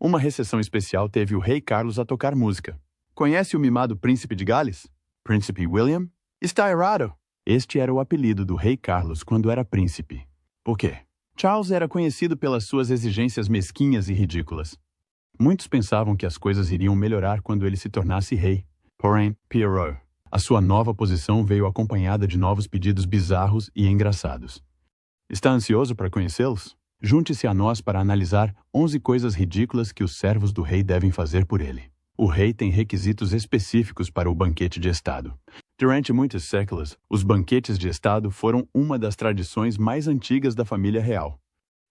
Uma recepção especial teve o rei Carlos a tocar música. Conhece o mimado príncipe de Gales? Príncipe William? Está errado! Este era o apelido do rei Carlos quando era príncipe. Por quê? Charles era conhecido pelas suas exigências mesquinhas e ridículas. Muitos pensavam que as coisas iriam melhorar quando ele se tornasse rei. Porém, piorou. A sua nova posição veio acompanhada de novos pedidos bizarros e engraçados. Está ansioso para conhecê-los? Junte-se a nós para analisar 11 coisas ridículas que os servos do rei devem fazer por ele. O rei tem requisitos específicos para o banquete de estado. Durante muitos séculos, os banquetes de estado foram uma das tradições mais antigas da família real.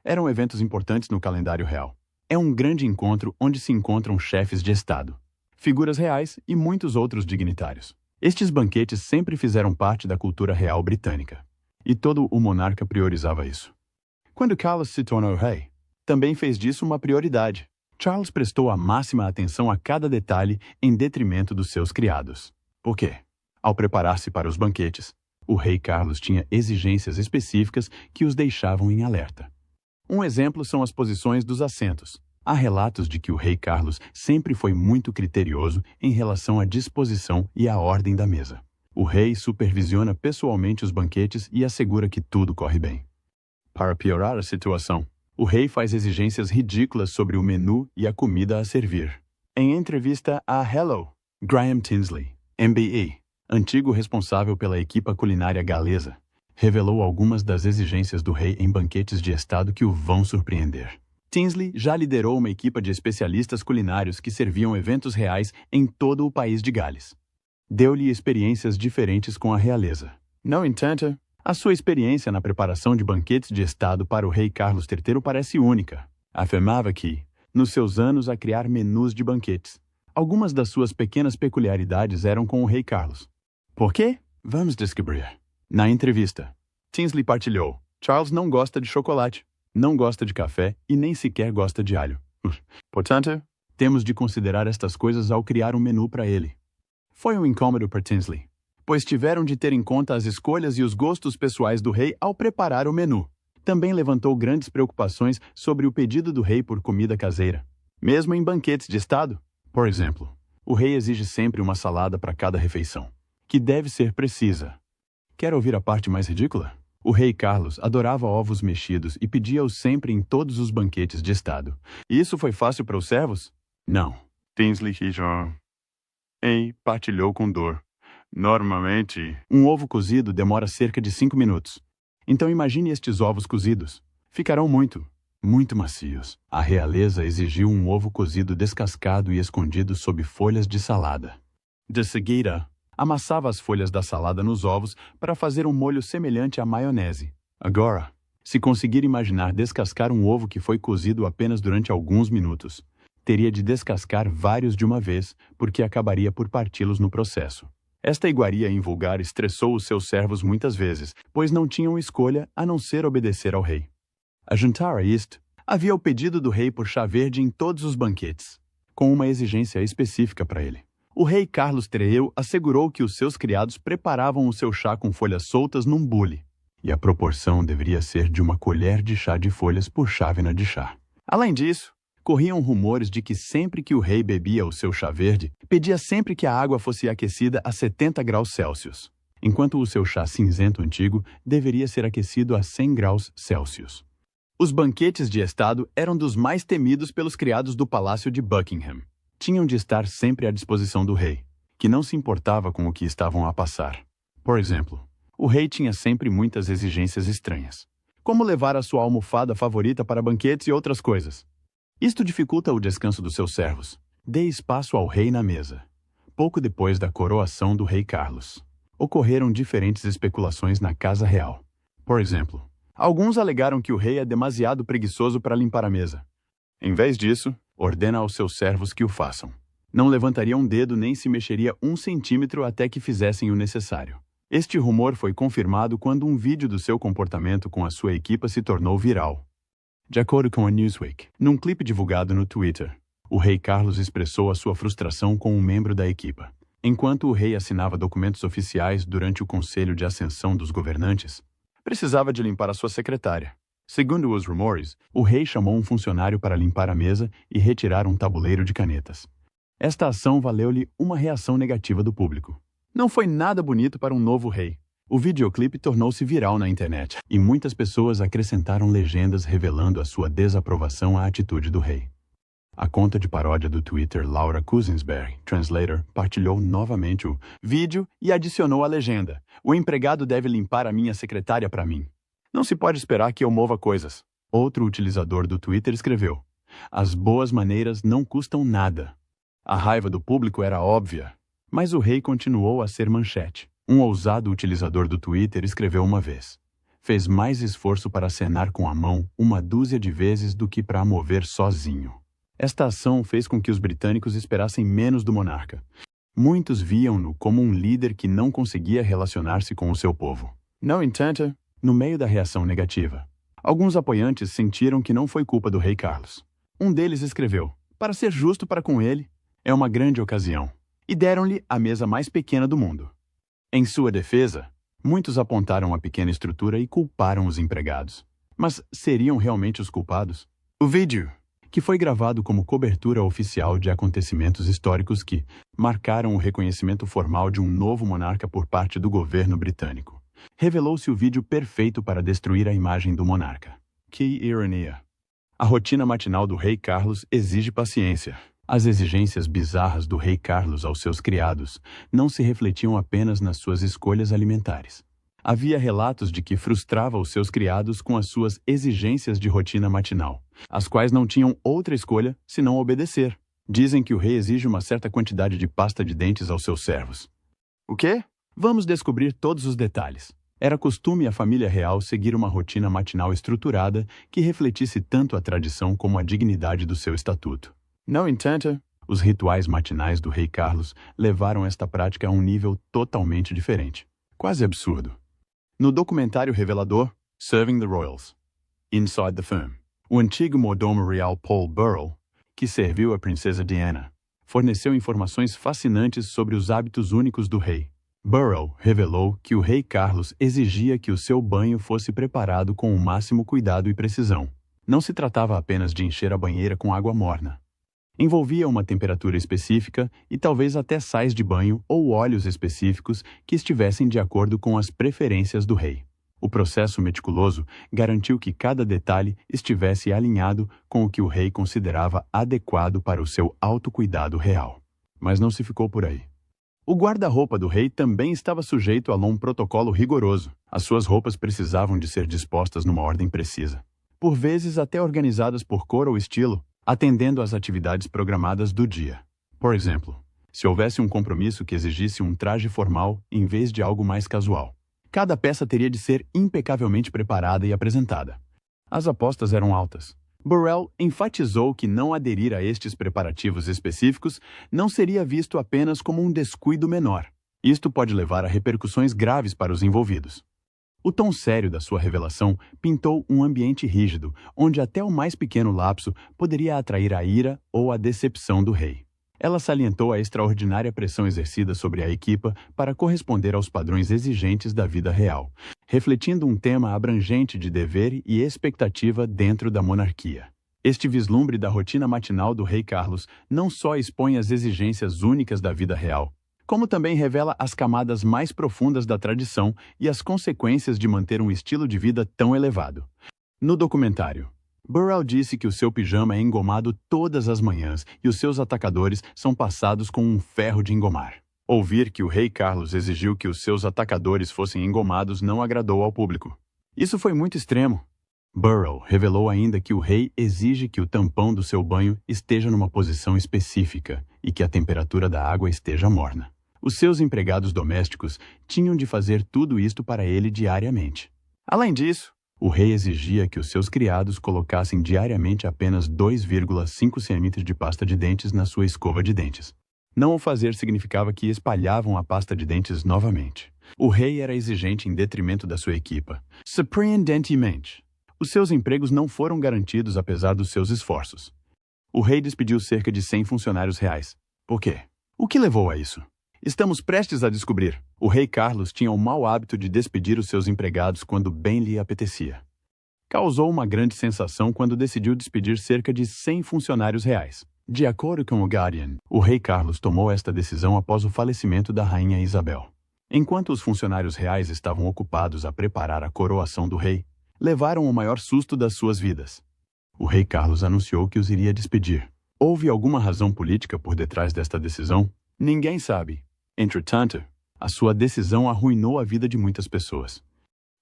Eram eventos importantes no calendário real. É um grande encontro onde se encontram chefes de estado, figuras reais e muitos outros dignitários. Estes banquetes sempre fizeram parte da cultura real britânica. E todo o monarca priorizava isso. Quando Carlos se tornou rei, também fez disso uma prioridade. Charles prestou a máxima atenção a cada detalhe em detrimento dos seus criados. Por quê? Ao preparar-se para os banquetes, o rei Carlos tinha exigências específicas que os deixavam em alerta. Um exemplo são as posições dos assentos. Há relatos de que o rei Carlos sempre foi muito criterioso em relação à disposição e à ordem da mesa. O rei supervisiona pessoalmente os banquetes e assegura que tudo corre bem. Para piorar a situação, o rei faz exigências ridículas sobre o menu e a comida a servir. Em entrevista a Hello, Graham Tinsley, MBE, antigo responsável pela equipa culinária galesa, revelou algumas das exigências do rei em banquetes de estado que o vão surpreender. Tinsley já liderou uma equipa de especialistas culinários que serviam eventos reais em todo o país de Gales. Deu-lhe experiências diferentes com a realeza. No entanto, a sua experiência na preparação de banquetes de estado para o rei Carlos III parece única. Afirmava que, nos seus anos a criar menus de banquetes, algumas das suas pequenas peculiaridades eram com o rei Carlos. Por quê? Vamos descobrir. Na entrevista, Tinsley partilhou: Charles não gosta de chocolate, não gosta de café e nem sequer gosta de alho. Portanto, temos de considerar estas coisas ao criar um menu para ele. Foi um incômodo para Tinsley, pois tiveram de ter em conta as escolhas e os gostos pessoais do rei ao preparar o menu. Também levantou grandes preocupações sobre o pedido do rei por comida caseira. Mesmo em banquetes de estado, por exemplo, o rei exige sempre uma salada para cada refeição, que deve ser precisa. Quer ouvir a parte mais ridícula? O rei Carlos adorava ovos mexidos e pedia-os sempre em todos os banquetes de estado. E isso foi fácil para os servos? Não. Tinsley partilhou com dor. Normalmente, um ovo cozido demora cerca de 5 minutos. Então imagine estes ovos cozidos. Ficarão muito macios. A realeza exigiu um ovo cozido descascado e escondido sob folhas de salada. De seguida, amassava as folhas da salada nos ovos para fazer um molho semelhante à maionese. Agora, se conseguir imaginar descascar um ovo que foi cozido apenas durante alguns minutos, teria de descascar vários de uma vez, porque acabaria por parti-los no processo. Esta iguaria invulgar estressou os seus servos muitas vezes, pois não tinham escolha a não ser obedecer ao rei. A juntar a isto, havia o pedido do rei por chá verde em todos os banquetes, com uma exigência específica para ele. O rei Carlos III assegurou que os seus criados preparavam o seu chá com folhas soltas num bule, e a proporção deveria ser de uma colher de chá de folhas por chávena de chá. Além disso, corriam rumores de que sempre que o rei bebia o seu chá verde, pedia sempre que a água fosse aquecida a 70 graus Celsius, enquanto o seu chá cinzento antigo deveria ser aquecido a 100 graus Celsius. Os banquetes de estado eram dos mais temidos pelos criados do Palácio de Buckingham. Tinham de estar sempre à disposição do rei, que não se importava com o que estavam a passar. Por exemplo, o rei tinha sempre muitas exigências estranhas, como levar a sua almofada favorita para banquetes e outras coisas. Isto dificulta o descanso dos seus servos. Dê espaço ao rei na mesa. Pouco depois da coroação do rei Carlos, ocorreram diferentes especulações na Casa Real. Por exemplo, alguns alegaram que o rei é demasiado preguiçoso para limpar a mesa. Em vez disso, ordena aos seus servos que o façam. Não levantaria um dedo nem se mexeria 1 centímetro até que fizessem o necessário. Este rumor foi confirmado quando um vídeo do seu comportamento com a sua equipa se tornou viral. De acordo com a Newsweek, num clipe divulgado no Twitter, o rei Carlos expressou a sua frustração com um membro da equipa. Enquanto o rei assinava documentos oficiais durante o Conselho de Ascensão dos Governantes, precisava de limpar a sua secretária. Segundo os rumores, o rei chamou um funcionário para limpar a mesa e retirar um tabuleiro de canetas. Esta ação valeu-lhe uma reação negativa do público. Não foi nada bonito para um novo rei. O videoclipe tornou-se viral na internet e muitas pessoas acrescentaram legendas revelando a sua desaprovação à atitude do rei. A conta de paródia do Twitter Laura Kuzinsberg, Translator, partilhou novamente o vídeo e adicionou a legenda: "O empregado deve limpar a minha secretária para mim. Não se pode esperar que eu mova coisas." Outro utilizador do Twitter escreveu: "As boas maneiras não custam nada." A raiva do público era óbvia, mas o rei continuou a ser manchete. Um ousado utilizador do Twitter escreveu uma vez: "Fez mais esforço para acenar com a mão uma dúzia de vezes do que para a mover sozinho." Esta ação fez com que os britânicos esperassem menos do monarca. Muitos viam-no como um líder que não conseguia relacionar-se com o seu povo. No entanto, no meio da reação negativa, alguns apoiantes sentiram que não foi culpa do rei Carlos. Um deles escreveu: "Para ser justo para com ele, é uma grande ocasião." E deram-lhe a mesa mais pequena do mundo. Em sua defesa, muitos apontaram a pequena estrutura e culparam os empregados. Mas seriam realmente os culpados? O vídeo, que foi gravado como cobertura oficial de acontecimentos históricos que marcaram o reconhecimento formal de um novo monarca por parte do governo britânico, revelou-se o vídeo perfeito para destruir a imagem do monarca. Que ironia! A rotina matinal do rei Carlos exige paciência. As exigências bizarras do rei Carlos aos seus criados não se refletiam apenas nas suas escolhas alimentares. Havia relatos de que frustrava os seus criados com as suas exigências de rotina matinal, as quais não tinham outra escolha senão obedecer. Dizem que o rei exige uma certa quantidade de pasta de dentes aos seus servos. O quê? Vamos descobrir todos os detalhes. Era costume a família real seguir uma rotina matinal estruturada que refletisse tanto a tradição como a dignidade do seu estatuto. No entanto, os rituais matinais do rei Carlos levaram esta prática a um nível totalmente diferente. Quase absurdo. No documentário revelador Serving the Royals, Inside the Firm, o antigo mordomo real Paul Burrell, que serviu a princesa Diana, forneceu informações fascinantes sobre os hábitos únicos do rei. Burrell revelou que o rei Carlos exigia que o seu banho fosse preparado com o máximo cuidado e precisão. Não se tratava apenas de encher a banheira com água morna. Envolvia uma temperatura específica e talvez até sais de banho ou óleos específicos que estivessem de acordo com as preferências do rei. O processo meticuloso garantiu que cada detalhe estivesse alinhado com o que o rei considerava adequado para o seu autocuidado real. Mas não se ficou por aí. O guarda-roupa do rei também estava sujeito a um protocolo rigoroso. As suas roupas precisavam de ser dispostas numa ordem precisa, por vezes até organizadas por cor ou estilo, atendendo às atividades programadas do dia. Por exemplo, se houvesse um compromisso que exigisse um traje formal em vez de algo mais casual, cada peça teria de ser impecavelmente preparada e apresentada. As apostas eram altas. Burrell enfatizou que não aderir a estes preparativos específicos não seria visto apenas como um descuido menor. Isto pode levar a repercussões graves para os envolvidos. O tom sério da sua revelação pintou um ambiente rígido, onde até o mais pequeno lapso poderia atrair a ira ou a decepção do rei. Ela salientou a extraordinária pressão exercida sobre a equipa para corresponder aos padrões exigentes da vida real, refletindo um tema abrangente de dever e expectativa dentro da monarquia. Este vislumbre da rotina matinal do rei Carlos não só expõe as exigências únicas da vida real, como também revela as camadas mais profundas da tradição e as consequências de manter um estilo de vida tão elevado. No documentário, Burrell disse que o seu pijama é engomado todas as manhãs e os seus atacadores são passados com um ferro de engomar. Ouvir que o rei Carlos exigiu que os seus atacadores fossem engomados não agradou ao público. Isso foi muito extremo. Burrell revelou ainda que o rei exige que o tampão do seu banho esteja numa posição específica e que a temperatura da água esteja morna. Os seus empregados domésticos tinham de fazer tudo isto para ele diariamente. Além disso, o rei exigia que os seus criados colocassem diariamente apenas 2,5 cm de pasta de dentes na sua escova de dentes. Não o fazer significava que espalhavam a pasta de dentes novamente. O rei era exigente em detrimento da sua equipa. Surpreendentemente, os seus empregos não foram garantidos apesar dos seus esforços. O rei despediu cerca de 100 funcionários reais. Por quê? O que levou a isso? Estamos prestes a descobrir. O rei Carlos tinha o mau hábito de despedir os seus empregados quando bem lhe apetecia. causou uma grande sensação quando decidiu despedir cerca de 100 funcionários reais. De acordo com o Guardian, o rei Carlos tomou esta decisão após o falecimento da rainha Isabel. Enquanto os funcionários reais estavam ocupados a preparar a coroação do rei, levaram o maior susto das suas vidas. O rei Carlos anunciou que os iria despedir. Houve alguma razão política por detrás desta decisão? Ninguém sabe. Entretanto, a sua decisão arruinou a vida de muitas pessoas.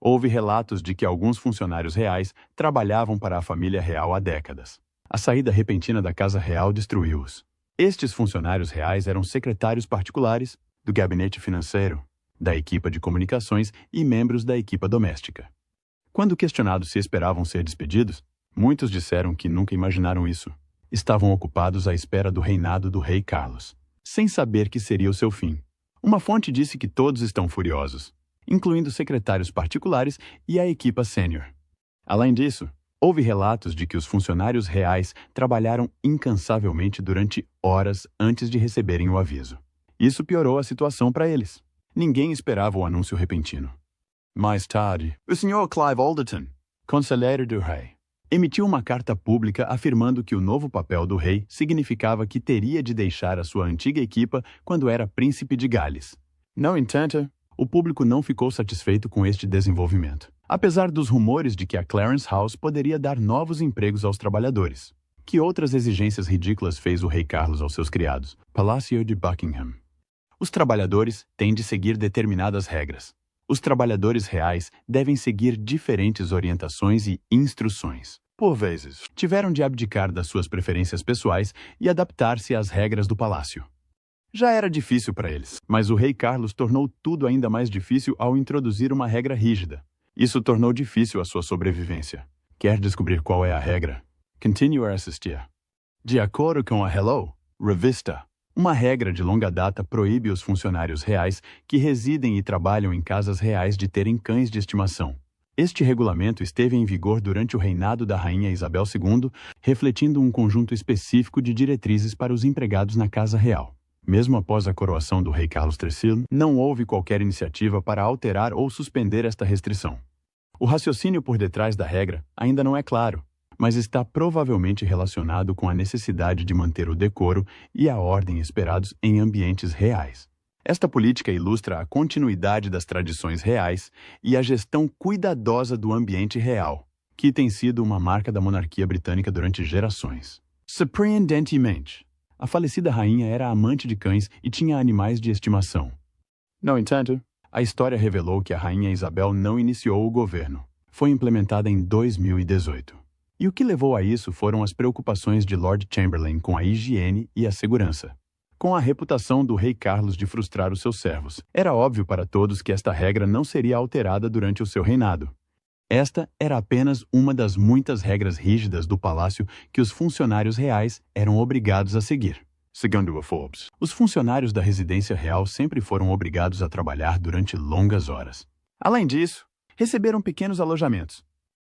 Houve relatos de que alguns funcionários reais trabalhavam para a família real há décadas. A saída repentina da Casa Real destruiu-os. Estes funcionários reais eram secretários particulares, do gabinete financeiro, da equipa de comunicações e membros da equipa doméstica. Quando questionados se esperavam ser despedidos, muitos disseram que nunca imaginaram isso. Estavam ocupados à espera do reinado do rei Carlos, sem saber que seria o seu fim. Uma fonte disse que todos estão furiosos, incluindo secretários particulares e a equipa sênior. Além disso, houve relatos de que os funcionários reais trabalharam incansavelmente durante horas antes de receberem o aviso. Isso piorou a situação para eles. Ninguém esperava o anúncio repentino. Mais tarde, o Sr. Clive Alderton, conselheiro do rei, emitiu uma carta pública afirmando que o novo papel do rei significava que teria de deixar a sua antiga equipa quando era príncipe de Gales. No entanto, o público não ficou satisfeito com este desenvolvimento, apesar dos rumores de que a Clarence House poderia dar novos empregos aos trabalhadores. Que outras exigências ridículas fez o rei Carlos aos seus criados? Palácio de Buckingham. Os trabalhadores têm de seguir determinadas regras. Os trabalhadores reais devem seguir diferentes orientações e instruções. Por vezes, tiveram de abdicar das suas preferências pessoais e adaptar-se às regras do palácio. Já era difícil para eles, mas o rei Carlos tornou tudo ainda mais difícil ao introduzir uma regra rígida. Isso tornou difícil a sua sobrevivência. Quer descobrir qual é a regra? Continue a assistir. De acordo com a Hello revista, uma regra de longa data proíbe os funcionários reais que residem e trabalham em casas reais de terem cães de estimação. Este regulamento esteve em vigor durante o reinado da rainha Isabel II, refletindo um conjunto específico de diretrizes para os empregados na Casa Real. Mesmo após a coroação do rei Carlos III, não houve qualquer iniciativa para alterar ou suspender esta restrição. O raciocínio por detrás da regra ainda não é claro, mas está provavelmente relacionado com a necessidade de manter o decoro e a ordem esperados em ambientes reais. Esta política ilustra a continuidade das tradições reais e a gestão cuidadosa do ambiente real, que tem sido uma marca da monarquia britânica durante gerações. Surpreendentemente, a falecida rainha era amante de cães e tinha animais de estimação. No entanto, a história revelou que a rainha Isabel não iniciou o governo. Foi implementada em 2018. E o que levou a isso foram as preocupações de Lord Chamberlain com a higiene e a segurança. Com a reputação do rei Carlos de frustrar os seus servos, era óbvio para todos que esta regra não seria alterada durante o seu reinado. Esta era apenas uma das muitas regras rígidas do palácio que os funcionários reais eram obrigados a seguir. Segundo a Forbes, os funcionários da residência real sempre foram obrigados a trabalhar durante longas horas. Além disso, receberam pequenos alojamentos.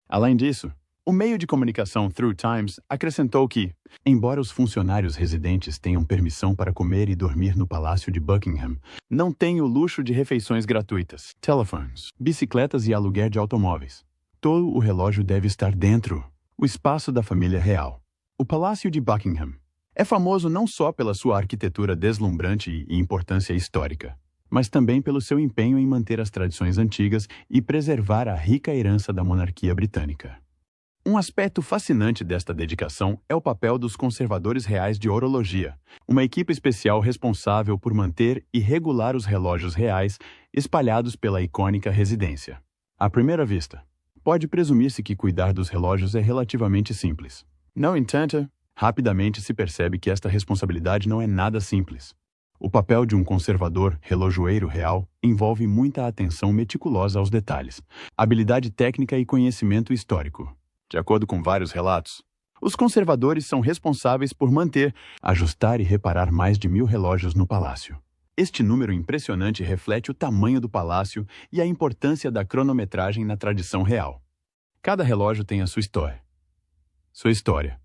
Além disso, o meio de comunicação Through Times acrescentou que, embora os funcionários residentes tenham permissão para comer e dormir no Palácio de Buckingham, não têm o luxo de refeições gratuitas, telephones, bicicletas e aluguer de automóveis. Todo o relógio deve estar dentro, o espaço da família real. O Palácio de Buckingham é famoso não só pela sua arquitetura deslumbrante e importância histórica, mas também pelo seu empenho em manter as tradições antigas e preservar a rica herança da monarquia britânica. Um aspecto fascinante desta dedicação é o papel dos conservadores reais de horologia, uma equipe especial responsável por manter e regular os relógios reais espalhados pela icônica residência. À primeira vista, pode presumir-se que cuidar dos relógios é relativamente simples. No entanto, rapidamente se percebe que esta responsabilidade não é nada simples. O papel de um conservador relojoeiro real envolve muita atenção meticulosa aos detalhes, habilidade técnica e conhecimento histórico. De acordo com vários relatos, os conservadores são responsáveis por manter, ajustar e reparar mais de 1000 relógios no palácio. Este número impressionante reflete o tamanho do palácio e a importância da cronometragem na tradição real. Cada relógio tem a sua história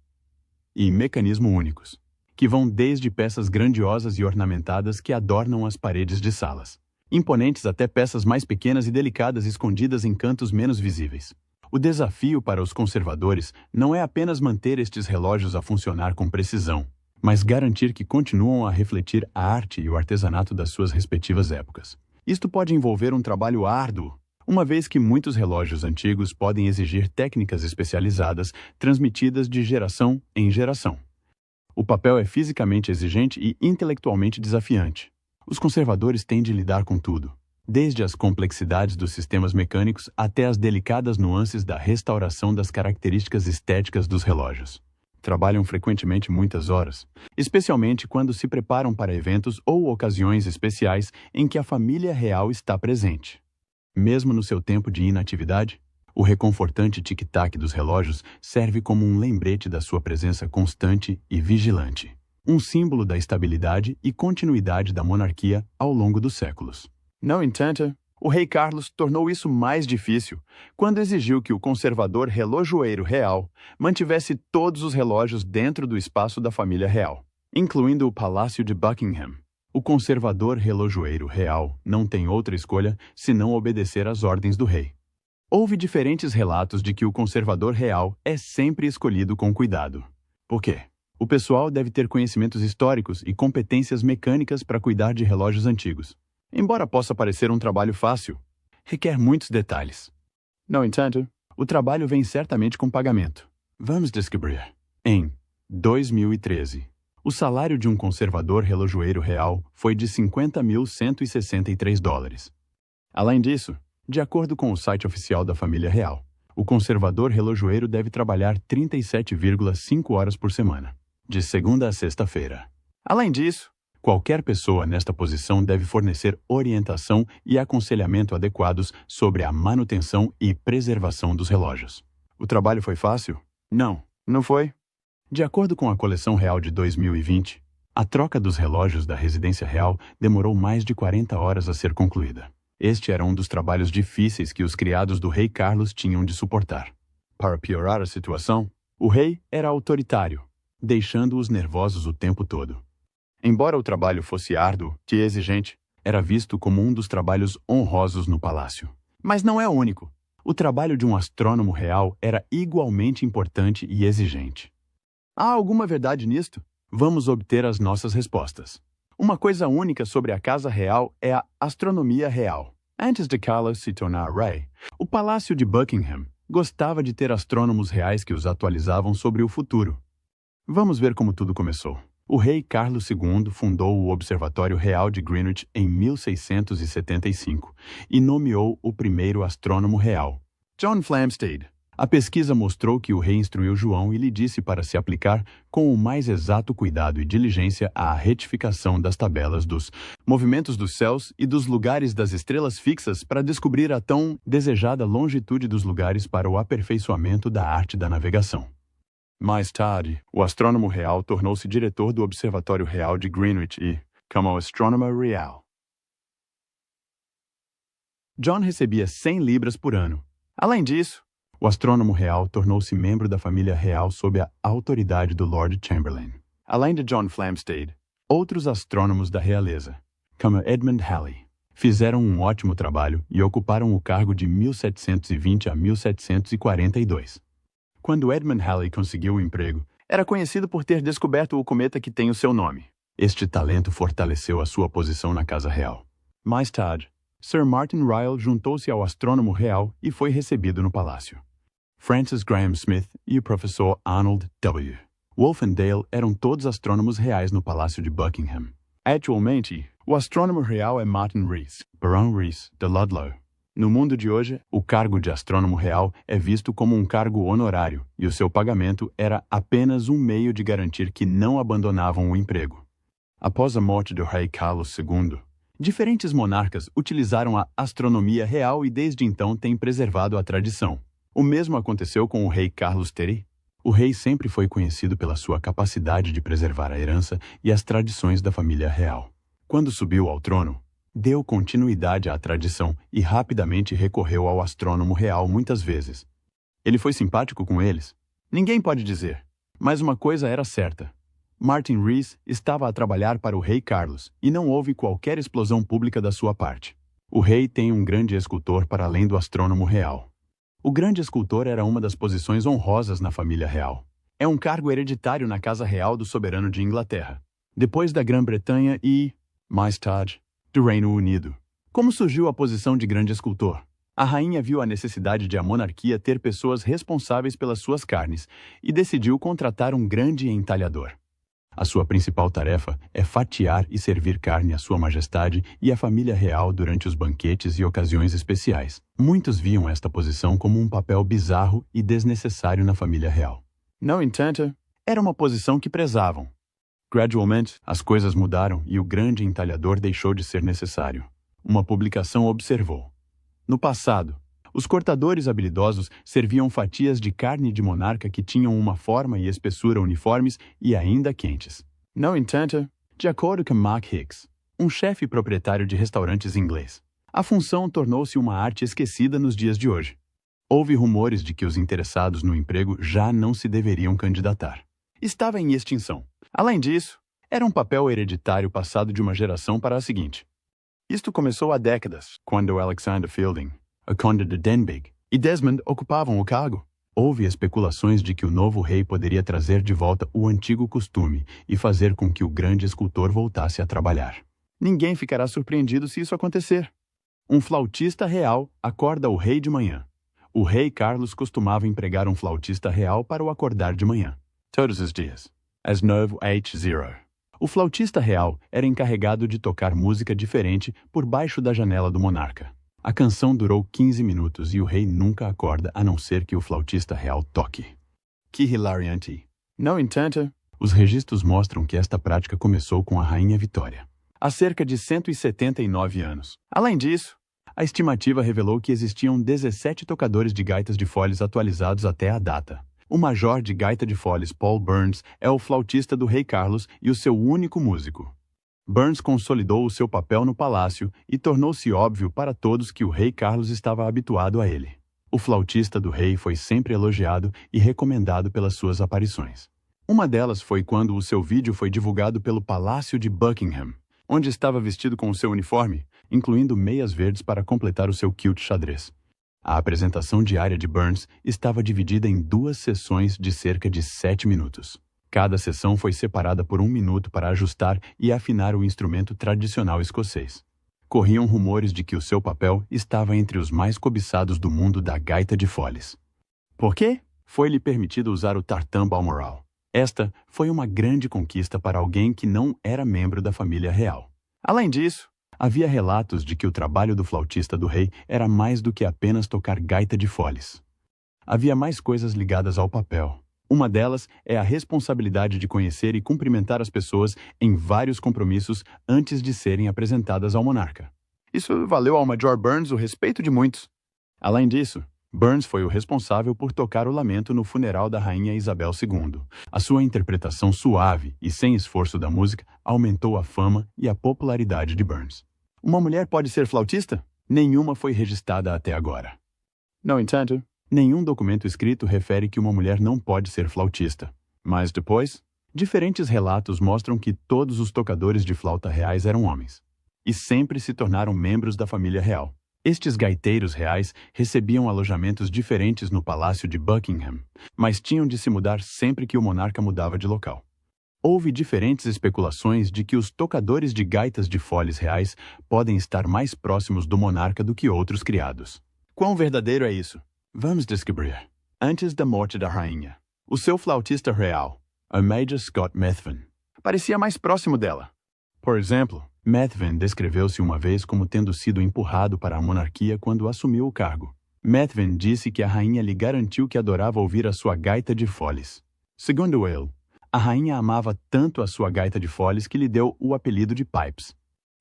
e mecanismo únicos, que vão desde peças grandiosas e ornamentadas que adornam as paredes de salas, imponentes até peças mais pequenas e delicadas escondidas em cantos menos visíveis. O desafio para os conservadores não é apenas manter estes relógios a funcionar com precisão, mas garantir que continuam a refletir a arte e o artesanato das suas respectivas épocas. Isto pode envolver um trabalho árduo, uma vez que muitos relógios antigos podem exigir técnicas especializadas transmitidas de geração em geração. O papel é fisicamente exigente e intelectualmente desafiante. Os conservadores têm de lidar com tudo, desde as complexidades dos sistemas mecânicos até as delicadas nuances da restauração das características estéticas dos relógios. Trabalham frequentemente muitas horas, especialmente quando se preparam para eventos ou ocasiões especiais em que a família real está presente. Mesmo no seu tempo de inatividade, o reconfortante tic-tac dos relógios serve como um lembrete da sua presença constante e vigilante, um símbolo da estabilidade e continuidade da monarquia ao longo dos séculos. No entanto, o rei Carlos tornou isso mais difícil quando exigiu que o conservador relojoeiro real mantivesse todos os relógios dentro do espaço da família real, incluindo o Palácio de Buckingham. O conservador relojoeiro real não tem outra escolha senão obedecer às ordens do rei. Houve diferentes relatos de que o conservador real é sempre escolhido com cuidado. Por quê? O pessoal deve ter conhecimentos históricos e competências mecânicas para cuidar de relógios antigos. Embora possa parecer um trabalho fácil, requer muitos detalhes. No entanto, o trabalho vem certamente com pagamento. Vamos descobrir. Em 2013, o salário de um conservador relojoeiro real foi de $50.163. Além disso, de acordo com o site oficial da família real, o conservador relojoeiro deve trabalhar 37,5 horas por semana, de segunda a sexta-feira. Além disso, qualquer pessoa nesta posição deve fornecer orientação e aconselhamento adequados sobre a manutenção e preservação dos relógios. O trabalho foi fácil? Não, não foi. De acordo com a coleção real de 2020, a troca dos relógios da residência real demorou mais de 40 horas a ser concluída. Este era um dos trabalhos difíceis que os criados do rei Carlos tinham de suportar. Para piorar a situação, o rei era autoritário, deixando-os nervosos o tempo todo. Embora o trabalho fosse árduo e exigente, era visto como um dos trabalhos honrosos no palácio. Mas não é o único. O trabalho de um astrônomo real era igualmente importante e exigente. Há alguma verdade nisto? Vamos obter as nossas respostas. Uma coisa única sobre a Casa Real é a astronomia real. Antes de Carlos se tornar rei, o Palácio de Buckingham gostava de ter astrônomos reais que os atualizavam sobre o futuro. Vamos ver como tudo começou. O rei Carlos II fundou o Observatório Real de Greenwich em 1675 e nomeou o primeiro astrônomo real, John Flamsteed. A pesquisa mostrou que o rei instruiu João e lhe disse para se aplicar com o mais exato cuidado e diligência à retificação das tabelas dos movimentos dos céus e dos lugares das estrelas fixas para descobrir a tão desejada longitude dos lugares para o aperfeiçoamento da arte da navegação. Mais tarde, o astrônomo real tornou-se diretor do Observatório Real de Greenwich e, como Astronomer Real, John recebia 100 libras por ano. Além disso, o astrônomo real tornou-se membro da família real sob a autoridade do Lord Chamberlain. Além de John Flamsteed, outros astrônomos da realeza, como Edmund Halley, fizeram um ótimo trabalho e ocuparam o cargo de 1720 a 1742. Quando Edmund Halley conseguiu o emprego, era conhecido por ter descoberto o cometa que tem o seu nome. Este talento fortaleceu a sua posição na Casa Real. Mais tarde, Sir Martin Ryle juntou-se ao astrônomo real e foi recebido no palácio. Francis Graham Smith e o professor Arnold W. Wolfendale eram todos astrônomos reais no Palácio de Buckingham. Atualmente, o astrônomo real é Martin Rees, Barão Rees de Ludlow. No mundo de hoje, o cargo de astrônomo real é visto como um cargo honorário e o seu pagamento era apenas um meio de garantir que não abandonavam o emprego. Após a morte do rei Carlos II, diferentes monarcas utilizaram a astronomia real e desde então têm preservado a tradição. O mesmo aconteceu com o rei Carlos III. O rei sempre foi conhecido pela sua capacidade de preservar a herança e as tradições da família real. Quando subiu ao trono, deu continuidade à tradição e rapidamente recorreu ao astrônomo real muitas vezes. Ele foi simpático com eles? Ninguém pode dizer. Mas uma coisa era certa. Martin Rees estava a trabalhar para o rei Carlos e não houve qualquer explosão pública da sua parte. O rei tem um grande escultor para além do astrônomo real. O grande escultor era uma das posições honrosas na família real. É um cargo hereditário na Casa Real do Soberano de Inglaterra, depois da Grã-Bretanha e, mais tarde, do Reino Unido. Como surgiu a posição de grande escultor? A rainha viu a necessidade de a monarquia ter pessoas responsáveis pelas suas carnes e decidiu contratar um grande entalhador. A sua principal tarefa é fatiar e servir carne à Sua Majestade e à família real durante os banquetes e ocasiões especiais. Muitos viam esta posição como um papel bizarro e desnecessário na família real. No entanto, era uma posição que prezavam. Gradualmente, as coisas mudaram e o grande entalhador deixou de ser necessário. Uma publicação observou: no passado, os cortadores habilidosos serviam fatias de carne de monarca que tinham uma forma e espessura uniformes e ainda quentes. No entanto, de acordo com Mark Hicks, um chefe proprietário de restaurantes inglês, a função tornou-se uma arte esquecida nos dias de hoje. Houve rumores de que os interessados no emprego já não se deveriam candidatar. Estava em extinção. Além disso, era um papel hereditário passado de uma geração para a seguinte. Isto começou há décadas, quando Alexander Fielding, o Conde de Denbigh e Desmond ocupavam o cargo. Houve especulações de que o novo rei poderia trazer de volta o antigo costume e fazer com que o grande escultor voltasse a trabalhar. Ninguém ficará surpreendido se isso acontecer. Um flautista real acorda o rei de manhã. O rei Carlos costumava empregar um flautista real para o acordar de manhã, todos os dias, às 9h00. O flautista real era encarregado de tocar música diferente por baixo da janela do monarca. A canção durou 15 minutos e o rei nunca acorda a não ser que o flautista real toque. Que hilariante! No entanto, os registros mostram que esta prática começou com a Rainha Vitória, há cerca de 179 anos. Além disso, a estimativa revelou que existiam 17 tocadores de gaitas de foles atualizados até a data. O major de gaita de foles, Paul Burns, é o flautista do rei Carlos e o seu único músico. Burns consolidou o seu papel no palácio e tornou-se óbvio para todos que o rei Carlos estava habituado a ele. O flautista do rei foi sempre elogiado e recomendado pelas suas aparições. Uma delas foi quando o seu vídeo foi divulgado pelo Palácio de Buckingham, onde estava vestido com o seu uniforme, incluindo meias verdes para completar o seu kilt xadrez. A apresentação diária de Burns estava dividida em 2 sessões de cerca de 7 minutos. Cada sessão foi separada por 1 minuto para ajustar e afinar o instrumento tradicional escocês. Corriam rumores de que o seu papel estava entre os mais cobiçados do mundo da gaita de foles. Por quê? Foi-lhe permitido usar o tartan Balmoral. Esta foi uma grande conquista para alguém que não era membro da família real. Além disso, havia relatos de que o trabalho do flautista do rei era mais do que apenas tocar gaita de foles. Havia mais coisas ligadas ao papel. Uma delas é a responsabilidade de conhecer e cumprimentar as pessoas em vários compromissos antes de serem apresentadas ao monarca. Isso valeu ao Major Burns o respeito de muitos. Além disso, Burns foi o responsável por tocar o lamento no funeral da Rainha Isabel II. A sua interpretação suave e sem esforço da música aumentou a fama e a popularidade de Burns. Uma mulher pode ser flautista? Nenhuma foi registrada até agora. No entanto, nenhum documento escrito refere que uma mulher não pode ser flautista. Mas depois, diferentes relatos mostram que todos os tocadores de flauta reais eram homens, e sempre se tornaram membros da família real. Estes gaiteiros reais recebiam alojamentos diferentes no Palácio de Buckingham, mas tinham de se mudar sempre que o monarca mudava de local. Houve diferentes especulações de que os tocadores de gaitas de foles reais podem estar mais próximos do monarca do que outros criados. Quão verdadeiro é isso? Vamos descobrir. Antes da morte da rainha, o seu flautista real, a Major Scott Methven, parecia mais próximo dela. Por exemplo, Methven descreveu-se uma vez como tendo sido empurrado para a monarquia quando assumiu o cargo. Methven disse que a rainha lhe garantiu que adorava ouvir a sua gaita de foles. Segundo ele, a rainha amava tanto a sua gaita de foles que lhe deu o apelido de Pipes.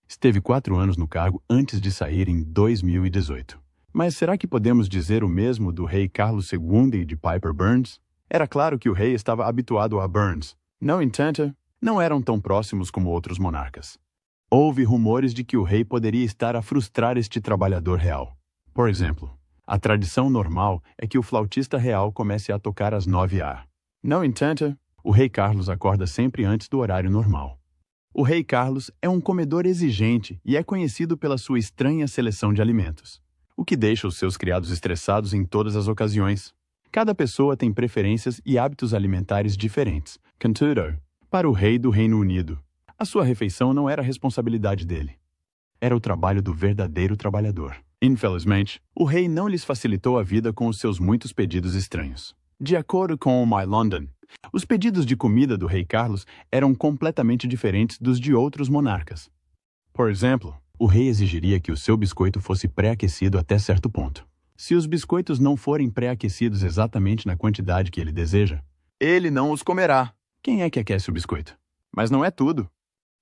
Esteve 4 anos no cargo antes de sair em 2018. Mas será que podemos dizer o mesmo do rei Carlos II e de Piper Burns? Era claro que o rei estava habituado a Burns. No entanto, não eram tão próximos como outros monarcas. Houve rumores de que o rei poderia estar a frustrar este trabalhador real. Por exemplo, a tradição normal é que o flautista real comece a tocar às 9h. No entanto, o rei Carlos acorda sempre antes do horário normal. O rei Carlos é um comedor exigente e é conhecido pela sua estranha seleção de alimentos. o que deixa os seus criados estressados em todas as ocasiões. Cada pessoa tem preferências e hábitos alimentares diferentes. Contudo, para o rei do Reino Unido, a sua refeição não era responsabilidade dele. Era o trabalho do verdadeiro trabalhador. Infelizmente, o rei não lhes facilitou a vida com os seus muitos pedidos estranhos. De acordo com o My London, os pedidos de comida do rei Carlos eram completamente diferentes dos de outros monarcas. Por exemplo, o rei exigiria que o seu biscoito fosse pré-aquecido até certo ponto. Se os biscoitos não forem pré-aquecidos exatamente na quantidade que ele deseja, ele não os comerá. Quem é que aquece o biscoito? Mas não é tudo.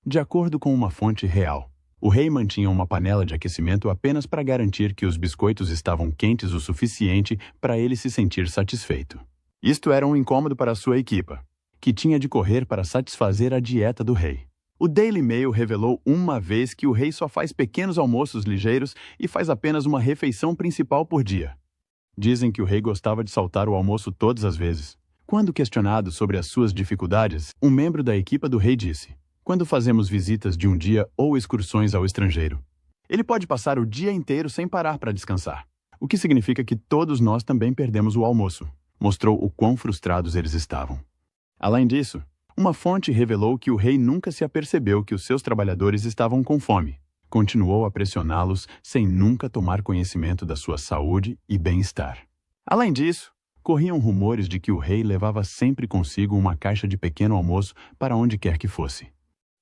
De acordo com uma fonte real, o rei mantinha uma panela de aquecimento apenas para garantir que os biscoitos estavam quentes o suficiente para ele se sentir satisfeito. Isto era um incômodo para sua equipa, que tinha de correr para satisfazer a dieta do rei. O Daily Mail revelou uma vez que o rei só faz pequenos almoços ligeiros e faz apenas uma refeição principal por dia. Dizem que o rei gostava de saltar o almoço todas as vezes. Quando questionado sobre as suas dificuldades, um membro da equipa do rei disse: "Quando fazemos visitas de um dia ou excursões ao estrangeiro, ele pode passar o dia inteiro sem parar para descansar, o que significa que todos nós também perdemos o almoço." Mostrou o quão frustrados eles estavam. Além disso, uma fonte revelou que o rei nunca se apercebeu que os seus trabalhadores estavam com fome. Continuou a pressioná-los sem nunca tomar conhecimento da sua saúde e bem-estar. Além disso, corriam rumores de que o rei levava sempre consigo uma caixa de pequeno almoço para onde quer que fosse.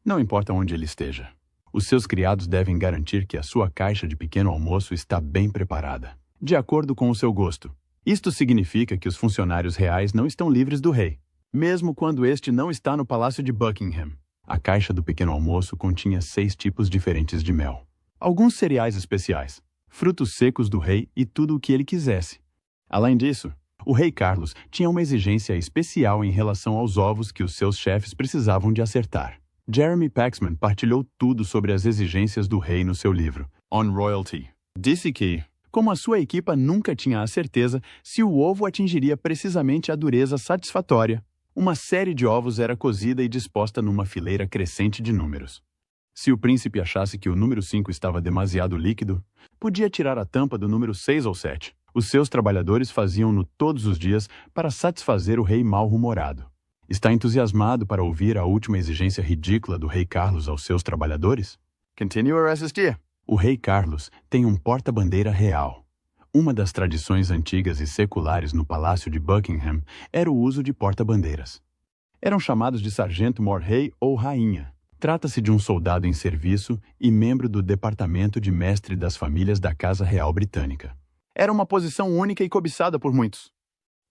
Não importa onde ele esteja, os seus criados devem garantir que a sua caixa de pequeno almoço está bem preparada, de acordo com o seu gosto. Isto significa que os funcionários reais não estão livres do rei, mesmo quando este não está no Palácio de Buckingham. A caixa do pequeno almoço continha 6 tipos diferentes de mel, alguns cereais especiais, frutos secos do rei e tudo o que ele quisesse. Além disso, o rei Carlos tinha uma exigência especial em relação aos ovos que os seus chefes precisavam de acertar. Jeremy Paxman partilhou tudo sobre as exigências do rei no seu livro, On Royalty. Disse que, como a sua equipa nunca tinha a certeza se o ovo atingiria precisamente a dureza satisfatória, uma série de ovos era cozida e disposta numa fileira crescente de números. Se o príncipe achasse que o número 5 estava demasiado líquido, podia tirar a tampa do número 6 ou 7. Os seus trabalhadores faziam-no todos os dias para satisfazer o rei mal-humorado. Está entusiasmado para ouvir a última exigência ridícula do rei Carlos aos seus trabalhadores? Continue a assistir. O rei Carlos tem um porta-bandeira real. Uma das tradições antigas e seculares no Palácio de Buckingham era o uso de porta-bandeiras. Eram chamados de sargento-mor-rei ou rainha. Trata-se de um soldado em serviço e membro do departamento de mestre das famílias da Casa Real Britânica. Era uma posição única e cobiçada por muitos.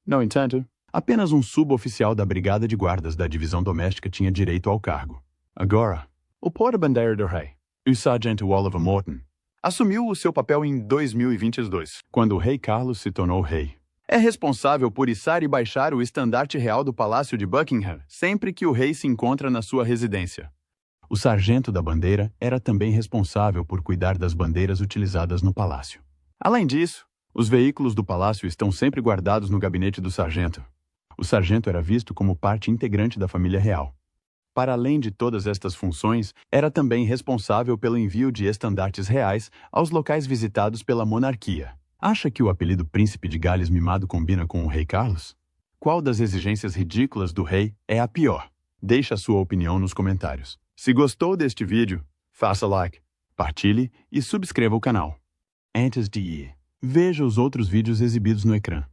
No entanto, apenas um suboficial da Brigada de Guardas da Divisão Doméstica tinha direito ao cargo. Agora, o porta-bandeira do rei, o sargento Oliver Morton, assumiu o seu papel em 2022, quando o rei Carlos se tornou rei. É responsável por içar e baixar o estandarte real do Palácio de Buckingham sempre que o rei se encontra na sua residência. O sargento da bandeira era também responsável por cuidar das bandeiras utilizadas no palácio. Além disso, os veículos do palácio estão sempre guardados no gabinete do sargento. O sargento era visto como parte integrante da família real. Para além de todas estas funções, era também responsável pelo envio de estandartes reais aos locais visitados pela monarquia. Acha que o apelido Príncipe de Gales Mimado combina com o rei Carlos? Qual das exigências ridículas do rei é a pior? Deixe a sua opinião nos comentários. Se gostou deste vídeo, faça like, partilhe e subscreva o canal. Antes de ir, veja os outros vídeos exibidos no ecrã.